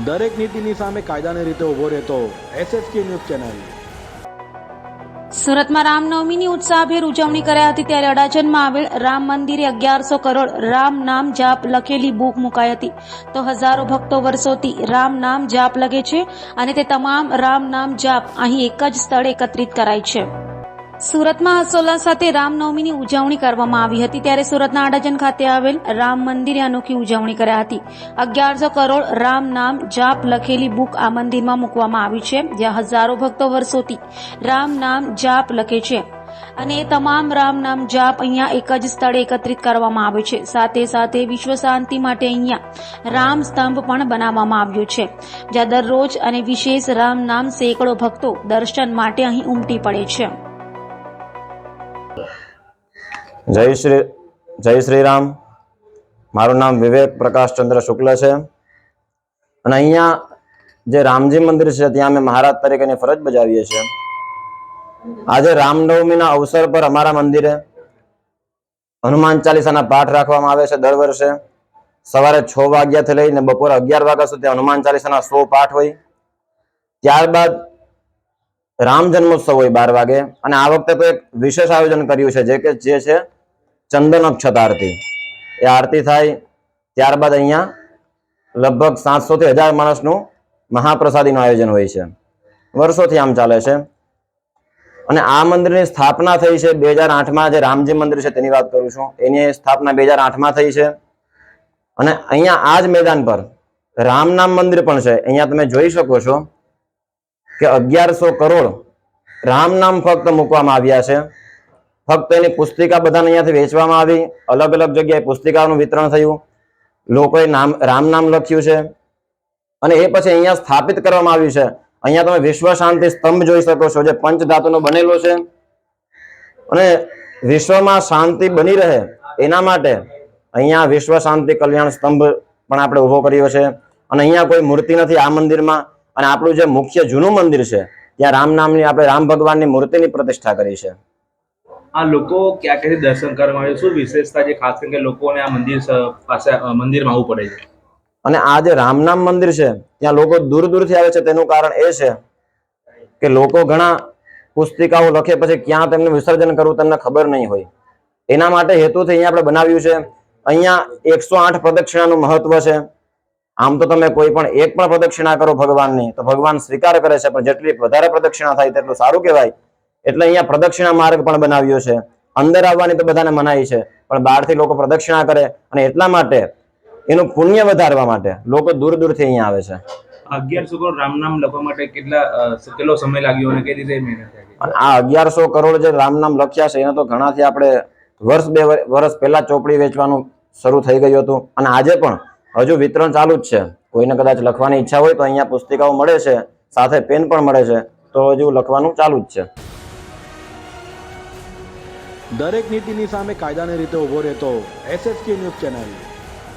દરેક નીતિની સામે કાયદાની રીતે ઊભો રહેતો SSK ન્યૂઝ ચેનલ। સુરતમાં રામનવમીની ઉત્સાહભેર ઉજવણી કરાઈ હતી ત્યારે અડાજણમાં આવેલ રામ મંદિરે 1100 કરોડ રામ નામ જાપ લખેલી બુક મુકાઈ હતી। તો હજારો ભક્તો વર્ષોથી રામ નામ જાપ લખે છે અને તે તમામ રામ નામ જાપ અહીં એક જ સ્થળે એકત્રિત કરાય છે। સુરતમાં હર્ષોલ્લાસ સાથે રામનવમીની ઉજવણી કરવામાં આવી હતી ત્યારે સુરતના અડાજણ ખાતે આવેલ રામ મંદિરે અનોખી ઉજવણી કરાઈ હતી। 1100 કરોડ રામ નામ જાપ લખેલી બુક આ મંદિરમાં મૂકવામાં આવી છે, જ્યાં હજારો ભક્તો વર્ષોથી રામ નામ જાપ લખે છે અને એ તમામ રામ નામ જાપ અહીંયા એક જ સ્થળે એકત્રિત કરવામાં આવે છે। સાથે સાથે વિશ્વ શાંતિ માટે અહીંયા રામ સ્તંભ પણ બનાવવામાં આવ્યો છે, જ્યાં દરરોજ અને વિશેષ રામ નામ સેંકડો ભક્તો દર્શન માટે અહીં ઉમટી પડે છે। જય શ્રી રામ। મારું નામ વિવેક પ્રકાશ ચંદ્ર શુક્લ છે અને અહીંયા જે રામજી મંદિર છે ત્યાં અમે મહારાજ તરીકેની ફરજ બજાવીએ છીએ। આજે રામનવમીના અવસર પર અમારા મંદિરે હનુમાન ચાલીસાના પાઠ રાખવામાં આવે છે। દર વર્ષે સવારે 6 વાગ્યાથી લઈને બપોરે 11 વાગ્યા સુધી હનુમાન ચાલીસાના 100 પાઠ હોય। ત્યારબાદ રામ જન્મોત્સવ હોય 12 વાગે અને આ વખતે તો એક વિશેષ આયોજન કર્યું છે જે છે ચંદન અક્ષત આરતી। એ આરતી થાય ત્યારબાદ અહીંયા લગભગ 700 થી 1000 માણસનું મહાપ્રસાદીનું આયોજન હોય છે। વર્ષોથી આમ ચાલે છે અને આ મંદિરની સ્થાપના થઈ છે 2008માં। જે રામજી મંદિર છે તેની વાત કરું છું, એની સ્થાપના 2008માં થઈ છે અને અહીંયા આ જ મેદાન પર રામ નામ મંદિર પણ છે। અહીંયા તમે જોઈ શકો છો કે 1100 કરોડ રામ નામ ફક્ત મૂકવામાં આવ્યા છે। ફક્ત એની પુસ્તિકા બધાને અહીંયાથી વેચવામાં આવી, અલગ અલગ જગ્યાએ પુસ્તિકાઓનું વિતરણ થયું, લોકોએ રામ નામ લખ્યું છે અને એ પછી અહીંયા સ્થાપિત કરવામાં આવ્યું છે। અહીંયા તમે વિશ્વ શાંતિ સ્તંભ જોઈ શકો છો, જે પંચધાતુનો બનેલો છે અને વિશ્વમાં શાંતિ બની રહે એના માટે અહીંયા વિશ્વ શાંતિ કલ્યાણ સ્તંભ પણ આપણે ઉભો કર્યો છે અને અહીંયા કોઈ મૂર્તિ નથી આ મંદિરમાં। અને આપણું જે મુખ્ય જૂનું મંદિર છે ત્યાં રામ નામની આપણે રામ ભગવાનની મૂર્તિની પ્રતિષ્ઠા કરી છે। આ લોકો ક્યાં ક્યાંથી દર્શન કરવા આવે, શું વિશેષતા છે ખાસ કરીને લોકોને આ મંદિર પાસે મંદિરમાં આવવું પડે છે? અને આ જે રામનામ મંદિર છે ત્યાં લોકો દૂર દૂરથી આવે છે તેનું કારણ એ છે કે લોકો ઘણા પુસ્તિકાઓ લખે પછી ક્યાં તેમને વિસર્જન કરવું તેમને ખબર નહીં હોય, એના માટે હેતુથી અહીંયા આપણે બનાવ્યું છે। અહીંયા 108 પ્રદક્ષિણાનું મહત્વ છે। આમ તો તમે કોઈ પણ એક પણ પ્રદક્ષિણા કરો ભગવાનની તો ભગવાન સ્વીકાર કરે છે, પણ જેટલી વધારે પ્રદક્ષિણા થાય તેટલું સારું કહેવાય। એટલે અહીંયા પ્રદક્ષિણા માર્ગ પણ બનાવ્યો છે। અંદર આવવાની તો બધાને મનાઈ છે, પણ બહારથી લોકો પ્રદક્ષિણા કરે અને એટલા માટે એનું પુણ્ય વધારવા માટે લોકો દૂર દૂરથી અહીંયા આવે છે। 1100 કરોડ રામ નામ લખવા માટે કેટલો સમય લાગ્યો અને કઈ રીતે મહેનત થઈ? આ 1100 કરોડ જે રામ નામ લખ્યા છે એને તો ઘણાથી આપણે વર્ષ 2 વર્ષ પહેલા ચોપડી વેચવાનું શરૂ થઈ ગયું હતું અને આજે પણ હજુ વિતરણ ચાલુ જ છે। કોઈને કદાચ લખવાની ઈચ્છા હોય તો અહીંયા પુસ્તિકાઓ મળે છે, સાથે પેન પણ મળે છે, તો હજુ લખવાનું ચાલુ જ છે। દરેક નીતિની સામે કાયદાની રીતે ઊભો રહેતો SSK ન્યૂઝ ચેનલ।